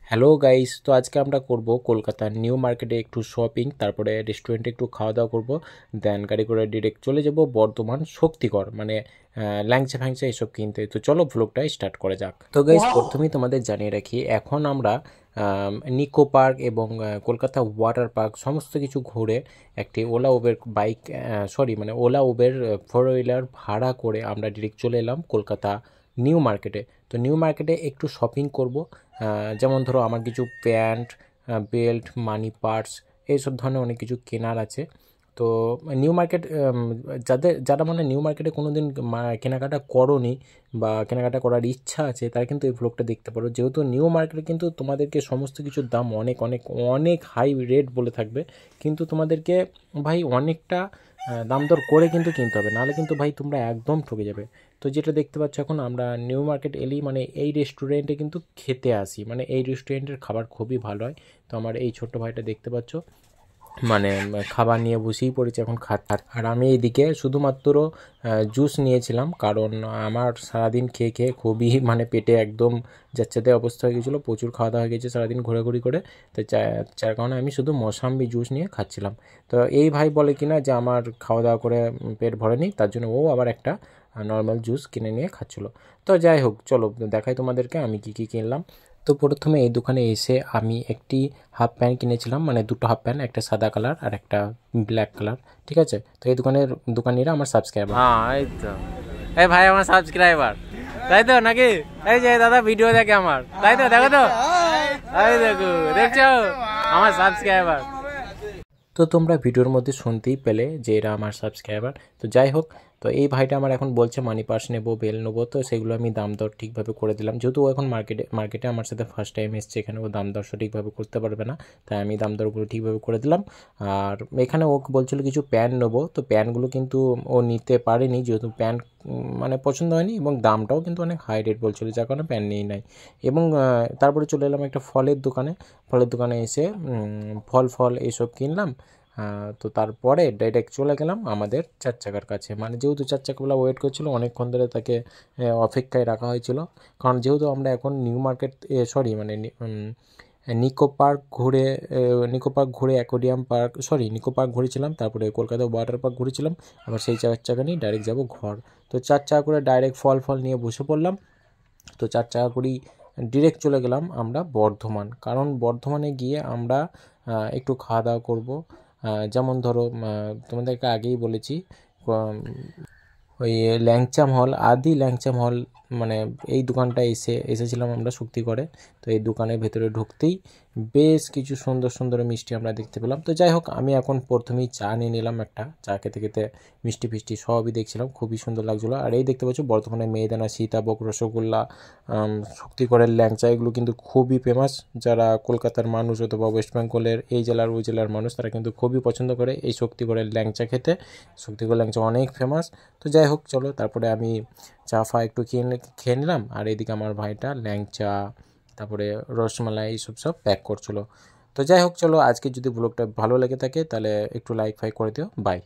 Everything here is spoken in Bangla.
হ্যালো গাইস, তো আজকে আমরা করব কলকাতার নিউ মার্কেটে একটু শপিং, তারপরে রেস্টুরেন্টে একটু খাওয়া দাওয়া করব, দেন গাড়ি করে ডিরেক্ট চলে যাব বর্ধমান শক্তিগড়, মানে ল্যাংচা ফ্যাংচা এসব কিনতে। তো চলো ভ্লগটা স্টার্ট করা যাক। তো গাইস, প্রথমেই তোমাদের জানিয়ে রাখি, এখন আমরা নিকো পার্ক এবং কলকাতা ওয়াটার পার্ক সমস্ত কিছু ঘুরে একটি ওলা উবের বাইক, মানে ওলা উবের 4 হুইলার ভাড়া করে আমরা ডিরেক্ট চলে এলাম কলকাতা নিউ মার্কেটে। তো নিউ মার্কেটে একটু শপিং করব, যেমন ধরো আমার কিছু প্যান্ট, বেল্ট, মানি পার্স, এইসব ধরনের অনেক কিছু কেনার আছে। তো নিউ মার্কেট, যারা মানে নিউ মার্কেটে কোনো দিন কেনাকাটা করোনি বা কেনাকাটা করার ইচ্ছা আছে, তারা কিন্তু এই ভ্লগটা দেখতে পারো। যেহেতু নিউ মার্কেটে কিন্তু তোমাদেরকে সমস্ত কিছুর দাম অনেক অনেক অনেক হাই রেট বলে থাকবে, কিন্তু তোমাদেরকে ভাই অনেকটা দাম দর করে কিন্তু কিনতে হবে, নাহলে কিন্তু ভাই তোমরা একদম ঠকে যাবে। তো যেটা দেখতে পাচ্ছ, এখন আমরা নিউ মার্কেট এলেই মানে এই রেস্টুরেন্টে কিন্তু খেতে আসি, মানে এই রেস্টুরেন্টের খাবার খুবই ভালো হয়। তো আমার এই ছোট্ট ভাইটা দেখতে পাচ্ছ, মানে খাবার নিয়ে বসেই পড়েছে এখন খাট। আর আমি এইদিকে শুধুমাত্র জুস নিয়েছিলাম, কারণ আমার সারাদিন খেয়ে খেয়ে খুবই মানে পেটে একদম যাচ্ছেতে অবস্থা হয়ে গেছিলো, প্রচুর খাওয়া দাওয়া হয়ে গেছে সারাদিন ঘোরাঘুরি করে। তো যার কারণে আমি শুধু মৌসাম্বি জুস নিয়ে খাচ্ছিলাম। তো এই ভাই বলে কিনা যে আমার খাওয়া দাওয়া করে পেট ভরেনি, তার জন্য ও আবার একটা নর্মাল জুস কিনে নিয়ে খাচ্ছিলো। তো যাই হোক, চলো দেখাই তোমাদেরকে আমি কি কি কিনলাম। তো প্রথমে এই দোকানে এসে আমি একটি হাফ প্যান্ট কিনেছিলাম, মানে দুটো হাফ প্যান্ট, একটা সাদা কালার আর একটা ব্ল্যাক কালার। ঠিক আছে, তো এই দোকানিরা আমার সাবস্ক্রাইবার। হ্যাঁ, এই তো এই ভাই আমার সাবস্ক্রাইবার, তাই তো নাকি? এই যে দাদা ভিডিও দেখে আমার, তাই তো? দেখো তো, এই দেখো, দেখছো আমার সাবস্ক্রাইবার। তো তোমরা ভিডিওর মধ্যে শুনতেই পেলে যে এরা আমার সাবস্ক্রাইবার। তো যাই হোক, তো এই ভাইটা আমার এখন বলছে মানি পার্স নেবো, বেল নেবো, তো সেগুলো আমি দাম দর ঠিকভাবে করে দিলাম। যেহেতু ও এখন মার্কেটে আমার সাথে ফার্স্ট টাইম এসছে, এখানে ও দাম দর সঠিকভাবে করতে পারবে না, তাই আমি দাম দরগুলো ঠিকভাবে করে দিলাম। আর এখানে ও বলছিল কিছু প্যান্ট নেবো, তো প্যান্টগুলো কিন্তু ও নিতে পারেনি, যেহেতু প্যান্ট মানে পছন্দ হয়নি এবং দামটাও কিন্তু অনেক হাই রেট বলছিল, যার কারণে প্যান্ট নিয়ে নাই। এবং তারপরে চলে এলাম একটা ফলের দোকানে এসে ফল এইসব কিনলাম। তো তারপরে ডাইরেক্ট চলে গেলাম আমাদের 4 চাকার কাছে, মানে যেহেতু 4 চাকাওয়ালা ওয়েট করছিল অনেকক্ষণ ধরে, তাকে অপেক্ষায় রাখা হয়েছিল। কারণ যেহেতু আমরা এখন নিউ মার্কেট, মানে নিকো পার্ক ঘুরে অ্যাকোয়ারিয়াম পার্ক, নিকো পার্ক ঘুরেছিলাম, তারপরে কলকাতা ওয়াটার পার্ক ঘুরেছিলাম, আবার সেই 4 চাকা নিয়ে ডাইরেক্ট যাব ঘর। তো 4 চাকা করে ডাইরেক্ট ফল নিয়ে বসে পড়লাম। তো 4 চাকা করেই ডিরেক্ট চলে গেলাম আমরা বর্ধমান, কারণ বর্ধমানে গিয়ে আমরা একটু খাওয়া দাওয়া করবো। যেমন ধরো, তোমাদেরকে আগেই বলেছি, ওই ল্যাংচা মহল, মানে এই দোকানটা এসেছিলাম আমরা শক্তিগড়ে। তো এই দোকানের ভেতরে ঢুকতেই বেশ কিছু সুন্দর সুন্দর মিষ্টি আমরা দেখতে পেলাম। তো যাই হোক, আমি এখন প্রথমেই চা নিয়ে নিলাম, একটা চা খেতে খেতে মিষ্টি ফিষ্টি সবই দেখছিলাম, খুবই সুন্দর লাগছিলো। আর এই দেখতে পাচ্ছ বর্তমানে মেয়েদানা, সীতাভোগ, রসগোল্লা, শক্তিগড়ের ল্যাংচা, এগুলো কিন্তু খুবই ফেমাস। যারা কলকাতার মানুষ অথবা ওয়েস্ট বেঙ্গলের এই জেলার ওই জেলার মানুষ, তারা কিন্তু খুবই পছন্দ করে এই শক্তিগড়ের ল্যাংচা খেতে। শক্তিগড় ল্যাংচা অনেক ফেমাস। তো যাই হোক, চলো তারপরে আমি চা ফা একটু খেয়ে নিলাম, আর এইদিকে আমার ভাইটা ল্যাংচা, তারপরে রসমালাই এইসব সব প্যাক করছিলো। তো যাই হোক, চলো আজকে যদি ব্লগটা ভালো লেগে থাকে তাহলে একটু লাইক ফাইক করে দিও। বাই।